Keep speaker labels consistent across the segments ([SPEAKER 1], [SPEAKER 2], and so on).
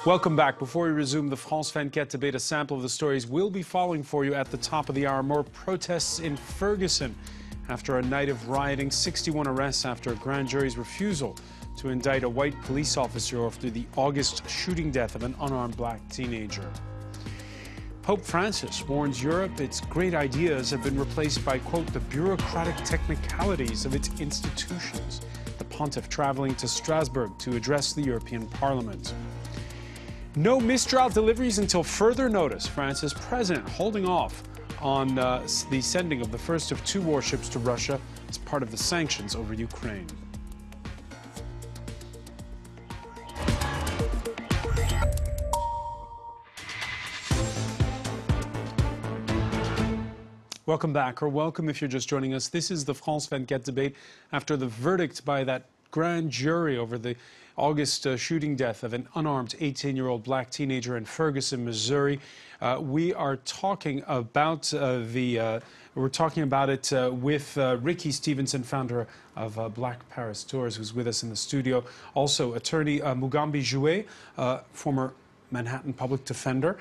[SPEAKER 1] Welcome back. Before we resume the France 24 debate, a sample of the stories we'll be following for you at the top of the hour. More protests in Ferguson after a night of rioting, 61 arrests after a grand jury's refusal to indict a white police officer after the August shooting death of an unarmed black teenager. Pope Francis warns Europe its great ideas have been replaced by, quote, the bureaucratic technicalities of its institutions. The pontiff traveling to Strasbourg to address the European Parliament. No Mistral deliveries until further notice. France's president holding off on the sending of the first of two warships to Russia as part of the sanctions over Ukraine. Welcome back, or welcome if you're just joining us. This is the France 24 debate after the verdict by that grand jury over the August shooting death of an unarmed 18-year-old black teenager in Ferguson, Missouri. We are talking about it with Ricky Stevenson, founder of Black Paris Tours, who's with us in the studio. Also, attorney Mugambi Jouet, former Manhattan public defender,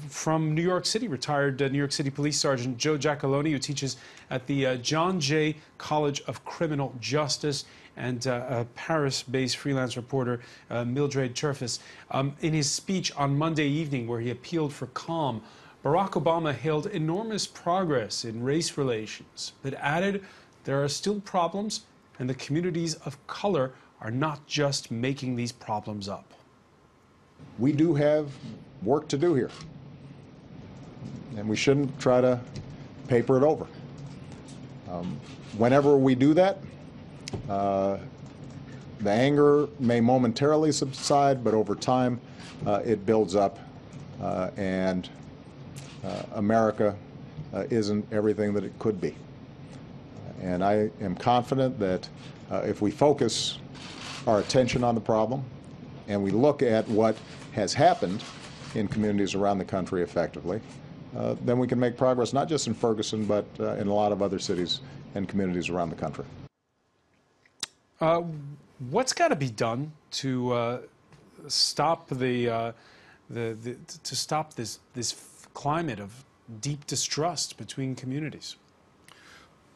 [SPEAKER 1] from New York City, retired New York City Police Sergeant Joe Giacalone, who teaches at the John Jay College of Criminal Justice, and Paris-based freelance reporter Mildred Cherfis. In his speech on Monday evening, where he appealed for calm, Barack Obama hailed enormous progress in race relations, but added there are still problems, and the communities of color are not just making these problems up.
[SPEAKER 2] We do have work to do here, and we shouldn't try to paper it over. Whenever we do that, the anger may momentarily subside, but over time it builds up, and America isn't everything that it could be. And I am confident that if we focus our attention on the problem and we look at what has happened in communities around the country effectively, then we can make progress not just in Ferguson, but in a lot of other cities and communities around the country.
[SPEAKER 1] What's got to be done to stop to stop this climate of deep distrust between communities?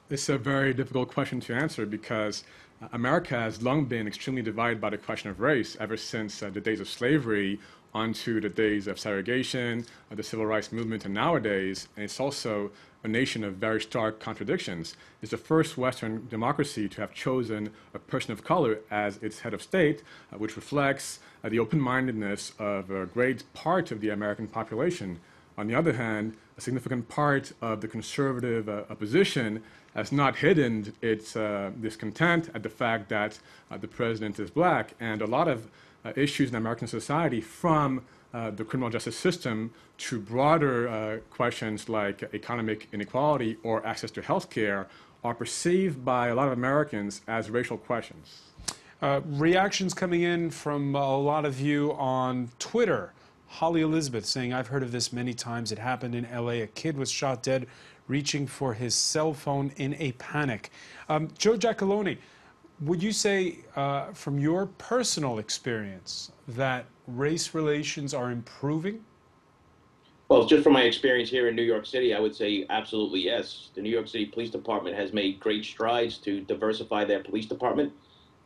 [SPEAKER 3] It's a very difficult question to answer because America has long been extremely divided by the question of race ever since the days of slavery onto the days of segregation, the civil rights movement, and nowadays. And it's also a nation of very stark contradictions. It's the first Western democracy to have chosen a person of color as its head of state, which reflects the open-mindedness of a great part of the American population. On the other hand, a significant part of the conservative opposition has not hidden its discontent at the fact that the president is black, and a lot of issues in American society, from the criminal justice system to broader questions like economic inequality or access to health care, are perceived by a lot of Americans as racial questions.
[SPEAKER 1] Reactions coming in from a lot of you on Twitter. Holly Elizabeth saying, I've heard of this many times. It happened in LA. A kid was shot dead reaching for his cell phone in a panic. Joe Giacalone, would you say, from your personal experience, that race relations are improving?
[SPEAKER 4] Well, just from my experience here in New York City, I would say absolutely yes. The New York City Police Department has made great strides to diversify their police department,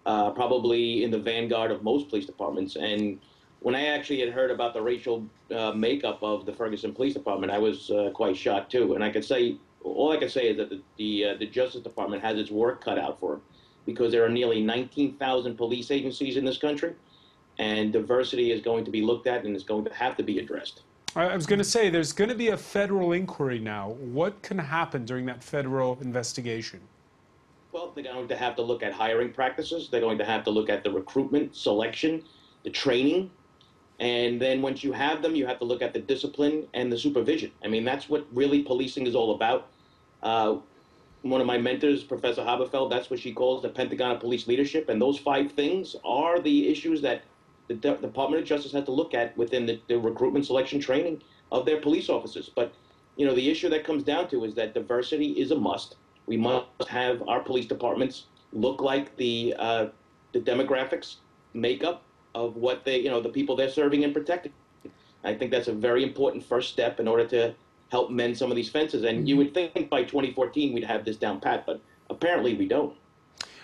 [SPEAKER 4] probably in the vanguard of most police departments. And when I actually had heard about the racial makeup of the Ferguson Police Department, I was quite shocked too. And all I can say is that the Justice Department has its work cut out for it, because there are nearly 19,000 police agencies in this country, and diversity is going to be looked at and is going to have to be addressed.
[SPEAKER 1] I was going to say, there's going to be a federal inquiry now. What can happen during that federal investigation?
[SPEAKER 4] Well, they're going to have to look at hiring practices. They're going to have to look at the recruitment, selection, the training. And then once you have them, you have to look at the discipline and the supervision. I mean, that's what really policing is all about. One of my mentors, Professor Haberfeld, that's what she calls the Pentagon of Police Leadership. And those 5 things are the issues that the Department of Justice has to look at within the recruitment, selection, training of their police officers. But, you know, the issue that comes down to is that diversity is a must. We must have our police departments look like the demographics makeup of what they, the people they're serving and protecting. I think that's a very important first step in order to help mend some of these fences. And you would think by 2014 we'd have this down pat, but apparently we don't.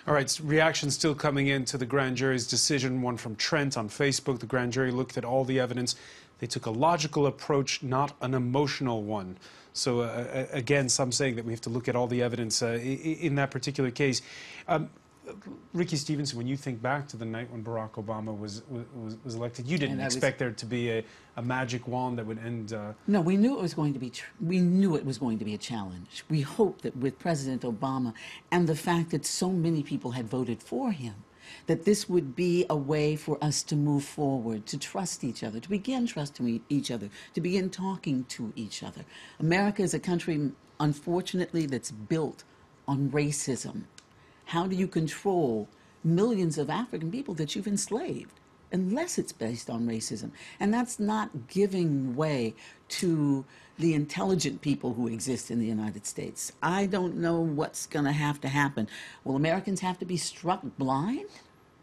[SPEAKER 1] All right, reactions still coming in to the grand jury's decision. One from Trent on Facebook. The grand jury looked at all the evidence. They took a logical approach, not an emotional one. So again, some saying that we have to look at all the evidence in that particular case. Ricky Stevenson, when you think back to the night when Barack Obama was elected, you didn't expect there to be a magic wand that would end.
[SPEAKER 5] No, we knew it was going to be. We knew it was going to be a challenge. We hoped that with President Obama and the fact that so many people had voted for him, that this would be a way for us to move forward, to trust each other, to begin trusting each other, to begin talking to each other. America is a country, unfortunately, that's built on racism. How do you control millions of African people that you've enslaved unless it's based on racism? And that's not giving way to the intelligent people who exist in the United States. I don't know what's going to happen. Will Americans have to be struck blind?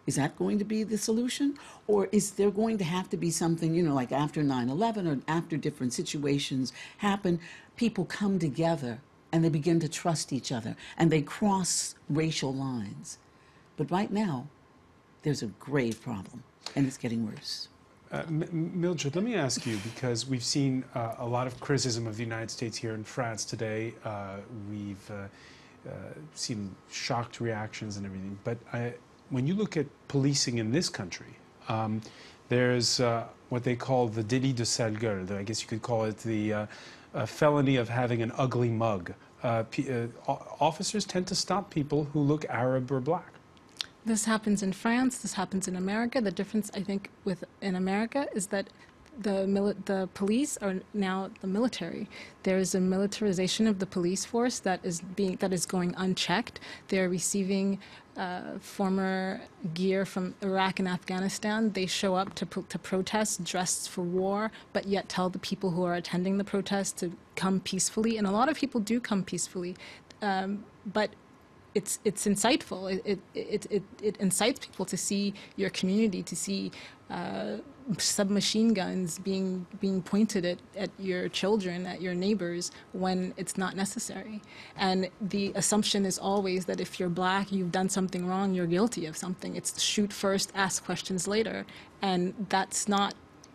[SPEAKER 5] Is that going to be the solution? Or is there going to have to be something, like after 9/11 or after different situations happen, people come together and they begin to trust each other, and they cross racial lines. But right now, there's a grave problem, and it's getting worse.
[SPEAKER 1] Mildred, let me ask you, because we've seen a lot of criticism of the United States here in France today. We've seen shocked reactions and everything. But when you look at policing in this country, there's what they call the délit de sale gueule. I guess you could call it the felony of having an ugly mug. Officers tend to stop people who look Arab or black.
[SPEAKER 6] This happens in France. This happens in America. The difference, I think, in America is that the police are now the military. There is a militarization of the police force that is going unchecked. They're receiving former gear from Iraq and Afghanistan. They show up to protest dressed for war, but yet tell the people who are attending the protest to come peacefully. And a lot of people do come peacefully, but it's insightful. It incites people to see your community, to see submachine guns being pointed at your children, at your neighbors, when it's not necessary. And the assumption is always that if you're black, you've done something wrong, you're guilty of something. It's shoot first, ask questions later. And that's not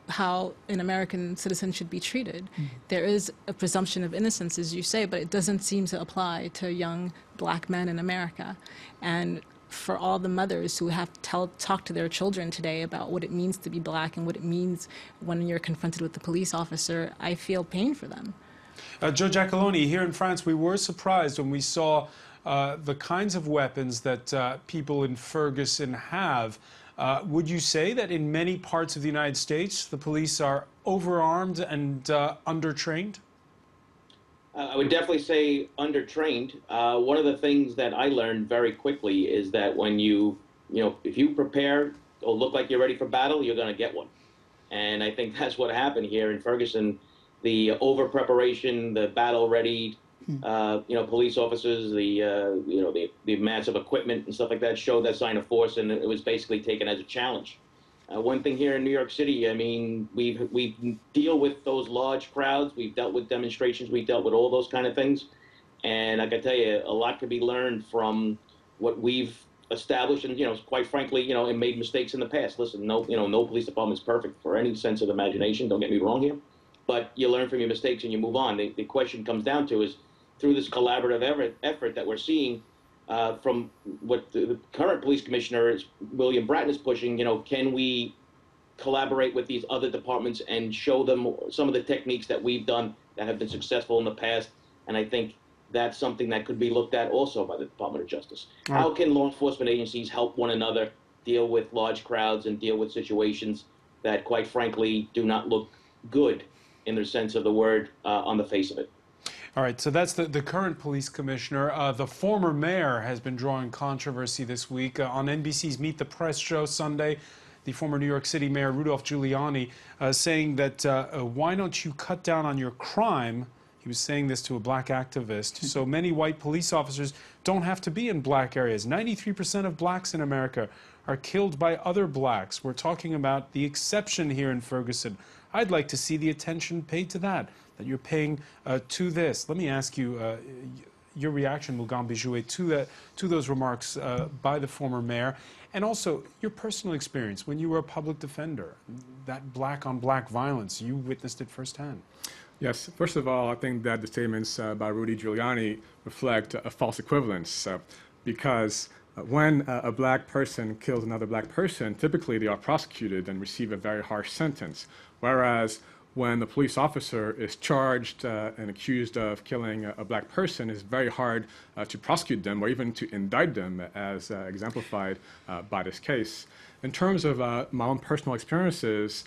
[SPEAKER 6] how an American citizen should be treated. Mm-hmm. There is a presumption of innocence, as you say, but it doesn't seem to apply to young black men in America. And for all the mothers who have to talk to their children today about what it means to be black and what it means when you're confronted with a police officer, I feel pain for them.
[SPEAKER 1] Joe Giacalone, here in France, we were surprised when we saw the kinds of weapons that people in Ferguson have. Would you say that in many parts of the United States, the police are overarmed and undertrained?
[SPEAKER 4] I would definitely say undertrained. One of the things that I learned very quickly is that when if you prepare or look like you're ready for battle, you're going to get one. And I think that's what happened here in Ferguson. The over preparation, the battle ready, police officers, the massive equipment and stuff like that showed that sign of force, and it was basically taken as a challenge. One thing here in New York City, I mean, we deal with those large crowds. We've dealt with demonstrations. We've dealt with all those kind of things. And I can tell you, a lot could be learned from what we've established and, quite frankly, and made mistakes in the past. Listen, no police department is perfect for any sense of imagination. Don't get me wrong here. But you learn from your mistakes and you move on. The question comes down to is, through this collaborative effort that we're seeing, from what the current police commissioner, William Bratton, is pushing, can we collaborate with these other departments and show them some of the techniques that we've done that have been successful in the past? And I think that's something that could be looked at also by the Department of Justice. Right. How can law enforcement agencies help one another deal with large crowds and deal with situations that, quite frankly, do not look good in the sense of the word on the face of it?
[SPEAKER 1] All right, so that's the current police commissioner. The former mayor has been drawing controversy this week. On NBC's Meet the Press show Sunday, the former New York City mayor, Rudolph Giuliani, saying that why don't you cut down on your crime? He was saying this to a black activist. So many white police officers don't have to be in black areas. 93% of blacks in America are killed by other blacks. We're talking about the exception here in Ferguson. I'd like to see the attention paid to that you're paying to this. Let me ask you your reaction, Mugambi Jouet, to those remarks by the former mayor, and also your personal experience when you were a public defender, that black-on-black violence. You witnessed it firsthand.
[SPEAKER 3] Yes. First of all, I think that the statements by Rudy Giuliani reflect a false equivalence because when a black person kills another black person, typically they are prosecuted and receive a very harsh sentence, whereas when the police officer is charged and accused of killing a black person, it's very hard to prosecute them or even to indict them, as exemplified by this case. In terms of my own personal experiences,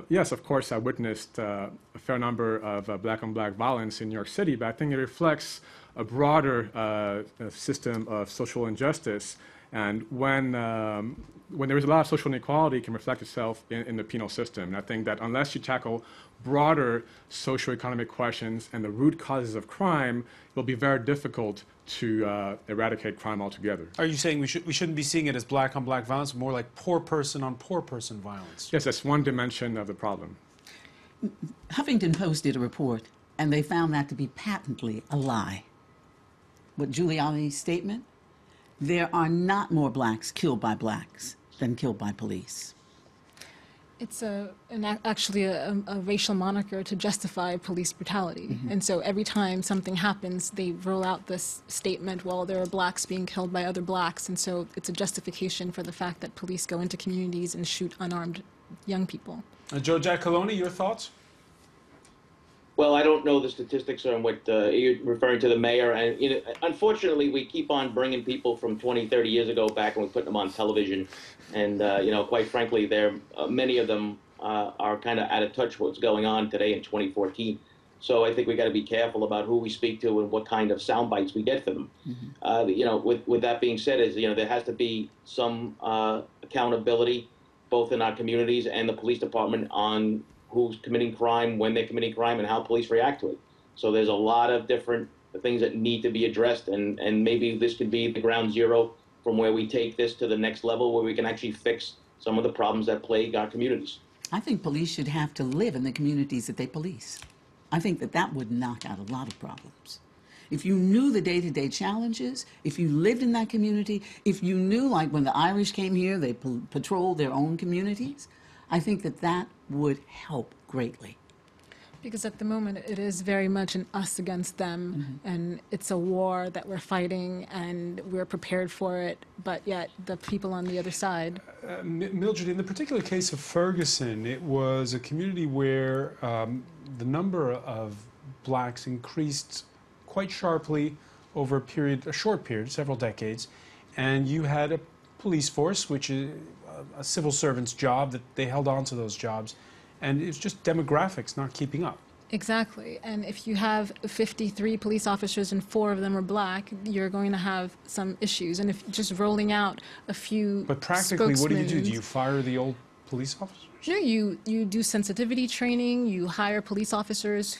[SPEAKER 3] yes, of course, I witnessed a fair number of black-on-black violence in New York City, but I think it reflects a broader system of social injustice. And when there is a lot of social inequality, it can reflect itself in the penal system. And I think that unless you tackle broader socioeconomic questions and the root causes of crime, it will be very difficult to eradicate crime altogether.
[SPEAKER 1] Are you saying we shouldn't be seeing it as black-on-black violence, more like poor person on poor person violence?
[SPEAKER 3] Yes, that's one dimension of the problem.
[SPEAKER 5] Huffington Post did a report, and they found that to be patently a lie. What Giuliani's statement? There are not more blacks killed by blacks than killed by police.
[SPEAKER 6] It's actually a racial moniker to justify police brutality. Mm-hmm. And so every time something happens, they roll out this statement, well, there are blacks being killed by other blacks. And so it's a justification for the fact that police go into communities and shoot unarmed young people.
[SPEAKER 1] Joe Giacalone, your thoughts?
[SPEAKER 4] Well, I don't know the statistics on what you're referring to the mayor. And unfortunately, we keep on bringing people from 20, 30 years ago back and we put them on television. And, quite frankly, many of them are kind of out of touch with what's going on today in 2014. So I think we got to be careful about who we speak to and what kind of sound bites we get for them. Mm-hmm. With that being said, there has to be some accountability, both in our communities and the police department, on who's committing crime, when they're committing crime, and how police react to it. So there's a lot of different things that need to be addressed, and maybe this could be the ground zero from where we take this to the next level, where we can actually fix some of the problems that plague our communities.
[SPEAKER 5] I think police should have to live in the communities that they police. I think that would knock out a lot of problems. If you knew the day-to-day challenges, if you lived in that community, if you knew, like when the Irish came here, they patrolled their own communities, I think that would help greatly.
[SPEAKER 6] Because at the moment, it is very much an us against them, mm-hmm. and it's a war that we're fighting, and we're prepared for it, but yet the people on the other side.
[SPEAKER 1] Mildred, in the particular case of Ferguson, it was a community where the number of blacks increased quite sharply over a short period, several decades, and you had a police force, which is a civil servant's job, that they held on to those jobs, and it's just demographics not keeping up.
[SPEAKER 6] Exactly, and if you have 53 police officers and 4 of them are black, you're going to have some issues. And if just rolling out a few
[SPEAKER 1] But practically, what do you do? Do you fire the old police officers?
[SPEAKER 6] No, you do sensitivity training, you hire police officers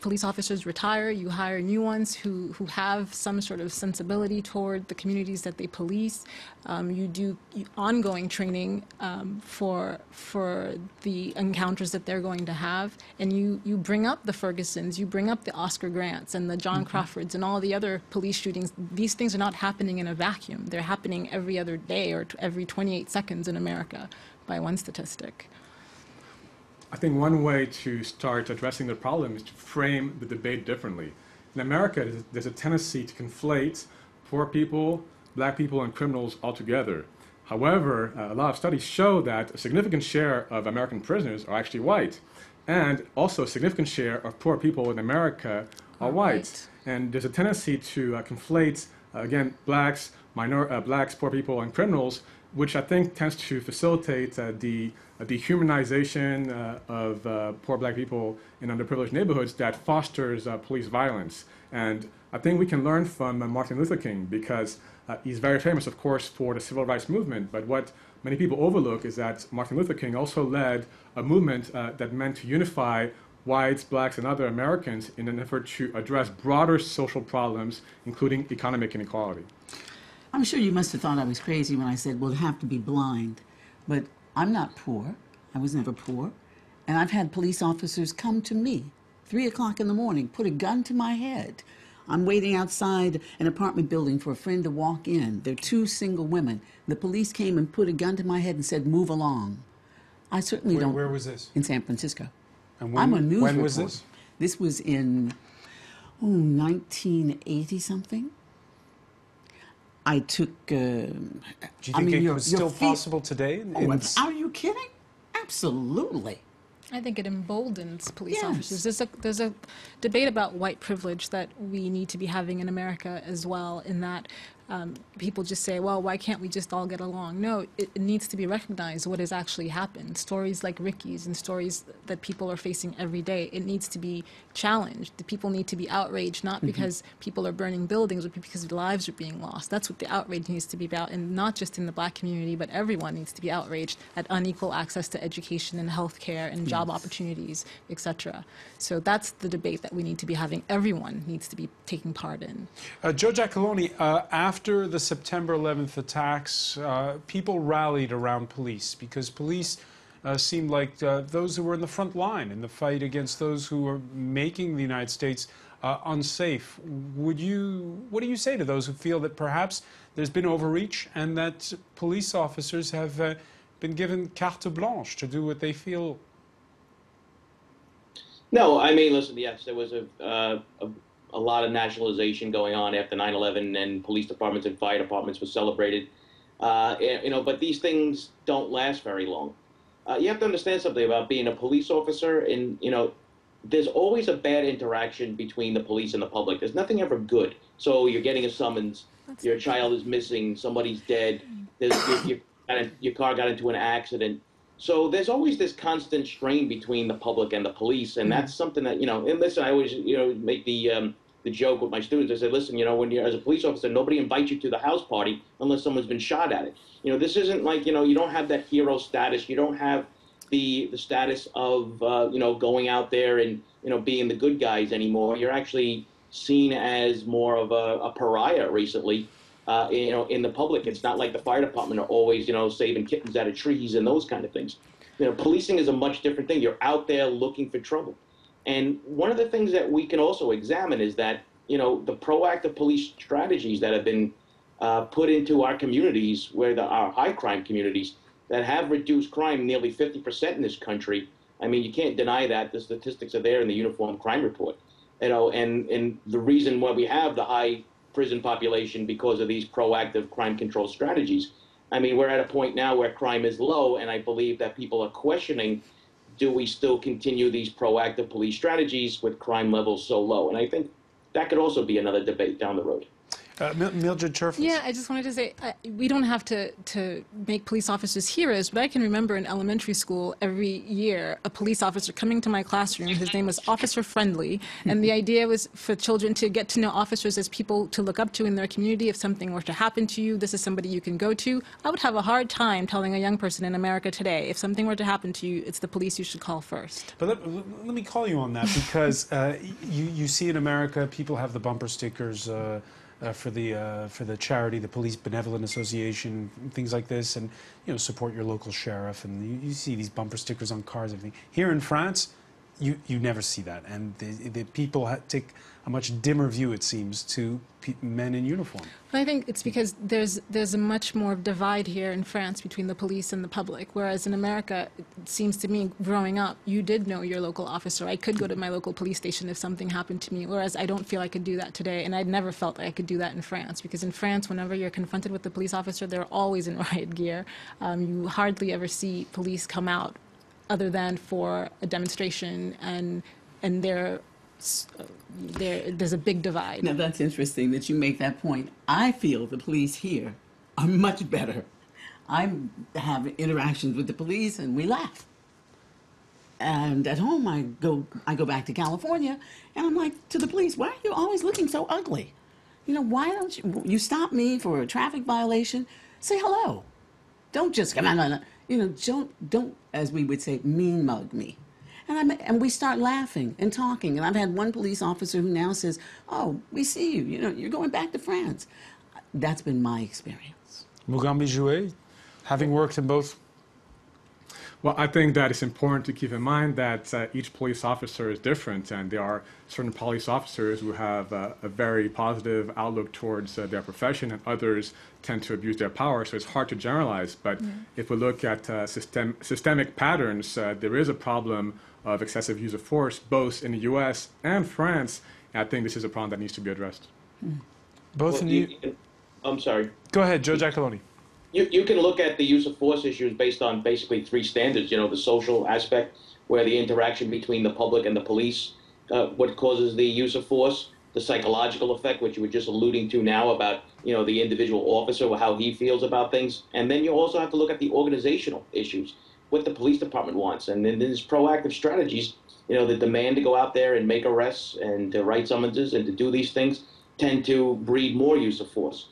[SPEAKER 6] police officers retire, you hire new ones who have some sort of sensibility toward the communities that they police. You do ongoing training for the encounters that they're going to have, and you bring up the Fergusons, you bring up the Oscar Grants and the John mm-hmm. Crawfords and all the other police shootings. These things are not happening in a vacuum. They're happening every other day or every 28 seconds in America, by one statistic.
[SPEAKER 3] I think one way to start addressing the problem is to frame the debate differently. In America, there's a tendency to conflate poor people, black people, and criminals altogether. However, a lot of studies show that a significant share of American prisoners are actually white, and also a significant share of poor people in America are white. And there's a tendency to conflate, again, blacks, poor people, and criminals, which I think tends to facilitate the dehumanization of poor black people in underprivileged neighborhoods that fosters police violence. And I think we can learn from Martin Luther King, because he's very famous, of course, for the civil rights movement. But what many people overlook is that Martin Luther King also led a movement that meant to unify whites, blacks, and other Americans in an effort to address broader social problems, including economic inequality.
[SPEAKER 5] I'm sure you must have thought I was crazy when I said we'll have to be blind, but I'm not poor. I was never poor. And I've had police officers come to me, 3 o'clock in the morning, put a gun to my head. I'm waiting outside an apartment building for a friend to walk in. They're 2 single women. The police came and put a gun to my head and said, move along. I certainly don't.
[SPEAKER 1] Where was this?
[SPEAKER 5] In San Francisco.
[SPEAKER 1] And when,
[SPEAKER 5] I'm a news
[SPEAKER 1] when was
[SPEAKER 5] reporter.
[SPEAKER 1] this?
[SPEAKER 5] This was in 1980-something. I took...
[SPEAKER 1] Do you think it was still possible today?
[SPEAKER 5] Are you kidding? Absolutely.
[SPEAKER 6] I think it emboldens police
[SPEAKER 5] Yes.
[SPEAKER 6] officers. There's a debate about white privilege that we need to be having in America as well, in that people just say, well, why can't we just all get along? No, it needs to be recognized what has actually happened. Stories like Ricky's and stories that people are facing every day, it needs to be challenged. The people need to be outraged, not because people are burning buildings, but because lives are being lost. That's what the outrage needs to be about, and not just in the black community, but everyone needs to be outraged at unequal access to education and health care and job opportunities, etc. So that's the debate that we need to be having. Everyone needs to be taking part in.
[SPEAKER 1] Joe Giacalone, after the September 11th attacks, people rallied around police because police seemed like those who were in the front line in the fight against those who were making the United States unsafe. What do you say to those who feel that perhaps there's been overreach and that police officers have been given carte blanche to do what they feel?
[SPEAKER 4] No, I mean, listen, yes, there was a lot of nationalization going on after 9/11, and police departments and fire departments were celebrated. But these things don't last very long. You have to understand something about being a police officer, and there's always a bad interaction between the police and the public. There's nothing ever good. So you're getting a summons, your child is missing, somebody's dead, your car got into an accident. So there's always this constant strain between the public and the police, and that's something that, and listen, I always, make the joke with my students. I said, listen, when you're as a police officer, nobody invites you to the house party unless someone's been shot at it. This isn't like, you don't have that hero status. You don't have the status of, going out there and, being the good guys anymore. You're actually seen as more of a pariah recently. In the public. It's not like the fire department are always, saving kittens out of trees and those kind of things. Policing is a much different thing. You're out there looking for trouble. And one of the things that we can also examine is that, the proactive police strategies that have been put into our communities, our high crime communities, that have reduced crime nearly 50% in this country. I mean, you can't deny that. The statistics are there in the Uniform Crime Report. And the reason why we have the high prison population because of these proactive crime control strategies. I mean, we're at a point now where crime is low, and I believe that people are questioning, do we still continue these proactive police strategies with crime levels so low? And I think that could also be another debate down the road.
[SPEAKER 1] Mildred Cherfas.
[SPEAKER 6] Yeah, I just wanted to say, we don't have to make police officers heroes, but I can remember in elementary school every year a police officer coming to my classroom. His name was Officer Friendly, and the idea was for children to get to know officers as people to look up to in their community. If something were to happen to you, this is somebody you can go to. I would have a hard time telling a young person in America today, if something were to happen to you, it's the police you should call first.
[SPEAKER 1] But let me call you on that, because you see in America, people have the bumper stickers for the charity, the Police Benevolent Association, things like this, and support your local sheriff, and you see these bumper stickers on cars and everything. Here in France, you never see that, and the people take a much dimmer view, it seems, to men in uniform.
[SPEAKER 6] I think it's because there's a much more divide here in France between the police and the public, whereas in America, it seems to me, growing up, you did know your local officer. I could go to my local police station if something happened to me, whereas I don't feel I could do that today, and I'd never felt I could do that in France, because in France, whenever you're confronted with a police officer, they're always in riot gear. You hardly ever see police come out other than for a demonstration, and there's a big divide.
[SPEAKER 5] Now, that's interesting that you make that point. I feel the police here are much better. I have interactions with the police, and we laugh. And at home, I go back to California, and I'm like, to the police, why are you always looking so ugly? Why don't you stop me for a traffic violation? Say hello. Don't just come on. Don't, as we would say, mean mug me. And we start laughing and talking. And I've had one police officer who now says, oh, we see you. You're going back to France. That's been my experience.
[SPEAKER 1] Mugambi Jouet, having worked in both.
[SPEAKER 3] Well, I think that it's important to keep in mind that each police officer is different, and there are certain police officers who have a very positive outlook towards their profession, and others tend to abuse their power, so it's hard to generalize. But if we look at systemic patterns, there is a problem of excessive use of force, both in the U.S. and France, and I think this is a problem that needs to be addressed.
[SPEAKER 1] Both
[SPEAKER 4] Well,
[SPEAKER 1] in the...
[SPEAKER 4] I'm sorry.
[SPEAKER 1] Go ahead, Joe Giacalone.
[SPEAKER 4] You can look at the use of force issues based on basically three standards. You know, the social aspect, where the interaction between the public and the police, what causes the use of force, the psychological effect, which you were just alluding to now about, you know, the individual officer, how he feels about things. And then you also have to look at the organizational issues, what the police department wants. And then there's proactive strategies, you know, the demand to go out there and make arrests and to write summonses and to do these things tend to breed more use of force.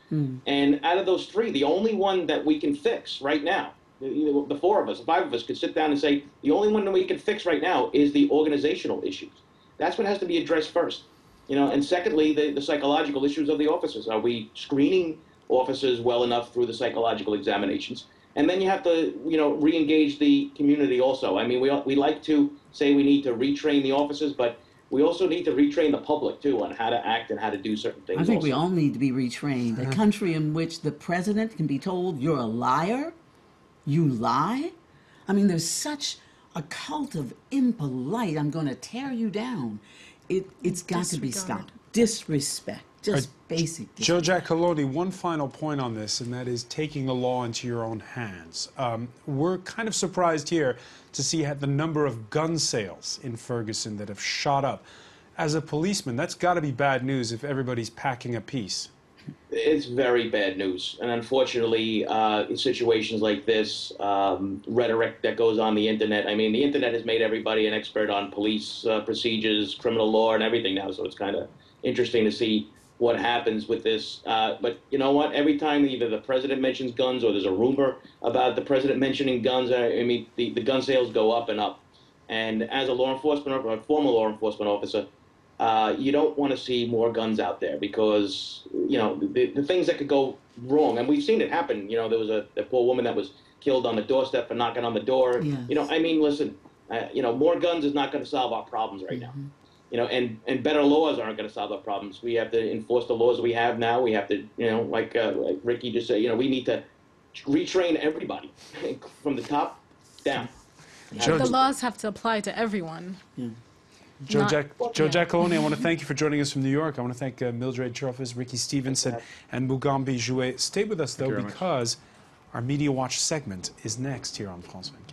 [SPEAKER 4] And out of those three, the only one that we can fix right now, the four of us, the five of us could sit down and say, the only one that we can fix right now is the organizational issues. That's what has to be addressed first. You know, and secondly, the psychological issues of the officers. Are we screening officers well enough through the psychological examinations? And then you have to, you know, re-engage the community also. I mean, we like to say we need to retrain the officers, but we also need to retrain the public, too, on how to act and how to do certain things.
[SPEAKER 5] I think we all need to be retrained. A country in which the president can be told, you're a liar, you lie. I mean, there's such a cult of impolite, I'm going to tear you down. It's got to be stopped. Disrespect, just basic disrespect.
[SPEAKER 1] Joe Giacalone, one final point on this, and that is taking the law into your own hands. We're kind of surprised here to see the number of gun sales in Ferguson that have shot up. As a policeman, that's got to be bad news if everybody's packing a piece.
[SPEAKER 4] It's very bad news. And unfortunately, in situations like this, rhetoric that goes on the internet, I mean, the internet has made everybody an expert on police procedures, criminal law, and everything now, so it's kind of interesting to see what happens with this. But you know what? Every time either the president mentions guns or there's a rumor about the president mentioning guns, I mean, the gun sales go up and up. And as a law enforcement, or a former law enforcement officer, you don't want to see more guns out there because, you know, the things that could go wrong. And we've seen it happen. You know, there was a poor woman that was killed on the doorstep for knocking on the door.
[SPEAKER 5] Yes.
[SPEAKER 4] You know, I mean, listen, you know, more guns is not going to solve our problems right now. You know, and better laws aren't going to solve our problems. We have to enforce the laws we have now. We have to, you know, like Ricky just said, you know, we need to retrain everybody from the top down.
[SPEAKER 6] The laws have to apply to everyone.
[SPEAKER 1] Joe Giacalone, I want to thank you for joining us from New York. I want to thank Mildred Truffes, Ricky Stevenson, and Mugambi Jouet. Stay with us, though, because our Media Watch segment is next here on France 24.